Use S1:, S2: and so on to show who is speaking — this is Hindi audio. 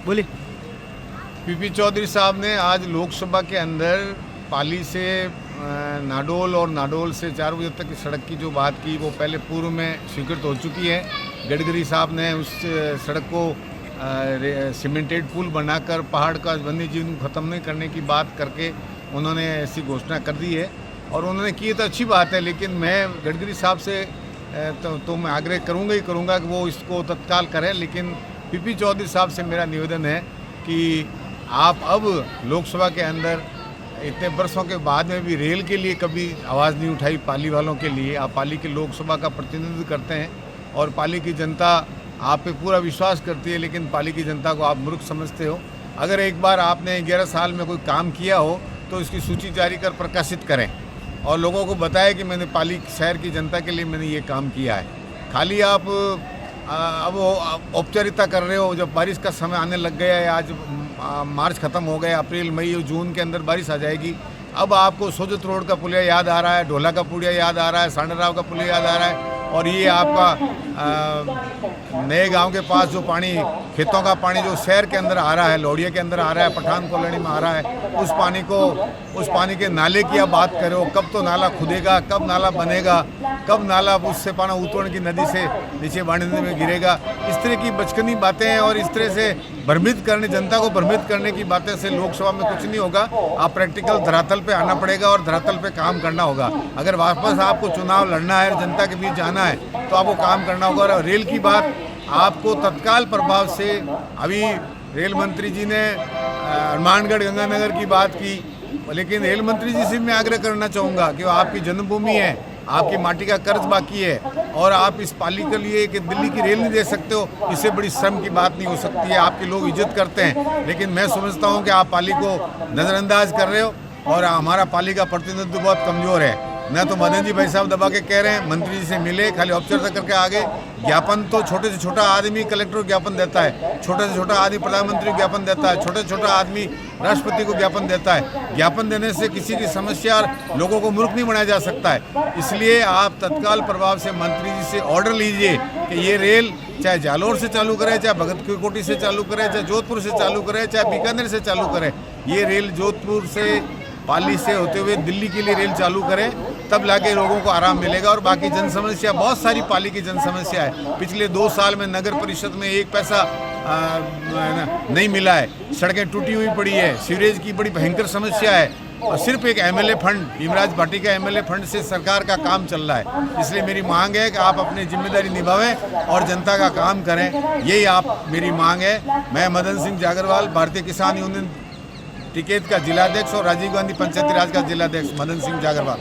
S1: बोलिए।
S2: पीपी चौधरी साहब ने आज लोकसभा के अंदर पाली से नाडोल और नाडोल से 4 बजे तक की सड़क की जो बात की वो पहले पूर्व में स्वीकृत हो चुकी है। गडकरी साहब ने उस सड़क को सीमेंटेड पुल बनाकर पहाड़ का वन्य जीवन को ख़त्म नहीं करने की बात करके उन्होंने ऐसी घोषणा कर दी है और उन्होंने की तो अच्छी बात है, लेकिन मैं गडकरी साहब से तो मैं आग्रह करूँगा ही करूँगा कि वो इसको तत्काल करें। लेकिन पीपी चौधरी साहब से मेरा निवेदन है कि आप अब लोकसभा के अंदर इतने वर्षों के बाद में भी रेल के लिए कभी आवाज़ नहीं उठाई पाली वालों के लिए। आप पाली के लोकसभा का प्रतिनिधित्व करते हैं और पाली की जनता आप पे पूरा विश्वास करती है, लेकिन पाली की जनता को आप मूर्ख समझते हो। अगर एक बार आपने 11 साल में कोई काम किया हो तो इसकी सूची जारी कर प्रकाशित करें और लोगों को बताएं कि मैंने पाली शहर की जनता के लिए मैंने ये काम किया है। खाली आप अब औपचारिकता कर रहे हो। जब बारिश का समय आने लग गया है, आज मार्च ख़त्म हो गया, अप्रैल मई और जून के अंदर बारिश आ जाएगी। अब आपको सोजत रोड का पुलिया याद आ रहा है, ढोला का पुलिया याद आ रहा है, सांडराव का पुलिया याद आ रहा है और ये आपका नए गांव के पास जो पानी, खेतों का पानी जो शहर के अंदर आ रहा है, लोडिया के अंदर आ रहा है, पठान कॉलोनी में आ रहा है, उस पानी के नाले की आप बात करो। कब तो नाला खुदेगा, कब नाला बनेगा, कब नाला उससे पाना उत्तोलन की नदी से नीचे बाणी नदी में गिरेगा। इस तरह की बचकानी बातें हैं और इस तरह से भ्रमित करने, जनता को भ्रमित करने की बातें से लोकसभा में कुछ नहीं होगा। आप प्रैक्टिकल धरातल पे आना पड़ेगा और धरातल पे काम करना होगा। अगर वापस आपको चुनाव लड़ना है, जनता के बीच जाना है, तो आपको काम करना होगा। और रेल की बात आपको तत्काल प्रभाव से, अभी रेल मंत्री जी ने हनुमानगढ़ गंगानगर की बात की, लेकिन रेल मंत्री जी से मैं आग्रह करना चाहूँगा कि आपकी जन्मभूमि है, आपकी माटी का कर्ज बाकी है और आप इस पाली के लिए कि दिल्ली की रेल नहीं दे सकते हो, इससे बड़ी शर्म की बात नहीं हो सकती है। आपके लोग इज्जत करते हैं, लेकिन मैं समझता हूँ कि आप पाली को नज़रअंदाज कर रहे हो और हमारा पाली का प्रतिनिधित्व बहुत कमज़ोर है। न तो मदन जी भाई साहब दबा के कह रहे हैं, मंत्री जी से मिले, खाली औपचारिकता करके आगे। ज्ञापन तो छोटे से छोटा आदमी कलेक्टर को ज्ञापन देता है, छोटे से छोटा आदमी प्रधानमंत्री को ज्ञापन देता है, छोटे से छोटा आदमी राष्ट्रपति को ज्ञापन देता है। ज्ञापन देने से किसी की समस्या और लोगों को मूर्ख नहीं बनाया जा सकता है। इसलिए आप तत्काल प्रभाव से मंत्री जी से ऑर्डर लीजिए कि ये रेल चाहे जालौर से चालू करें, चाहे भगत की कोठी से चालू करें, चाहे जोधपुर से चालू करें, चाहे बीकानेर से चालू करें, ये रेल जोधपुर से, पाली से होते हुए दिल्ली के लिए रेल चालू करें, तब लाके लोगों को आराम मिलेगा। और बाकी जन समस्या, बहुत सारी पाली की जन समस्या है। पिछले 2 साल में नगर परिषद में 1 पैसा नहीं मिला है, सड़कें टूटी हुई पड़ी है, सीवरेज की बड़ी भयंकर समस्या है और सिर्फ एक एमएलए फंड, भीमराज भाटी का एमएलए फंड से सरकार का काम चल रहा है। इसलिए मेरी मांग है कि आप अपनी जिम्मेदारी निभावें और जनता का काम करें, यही आप मेरी मांग है। मैं मदन सिंह जागरवाल, भारतीय किसान यूनियन टिकैत का जिलाध्यक्ष और राजीव गांधी पंचायती राज का जिलाध्यक्ष, मदन सिंह जागरवाल।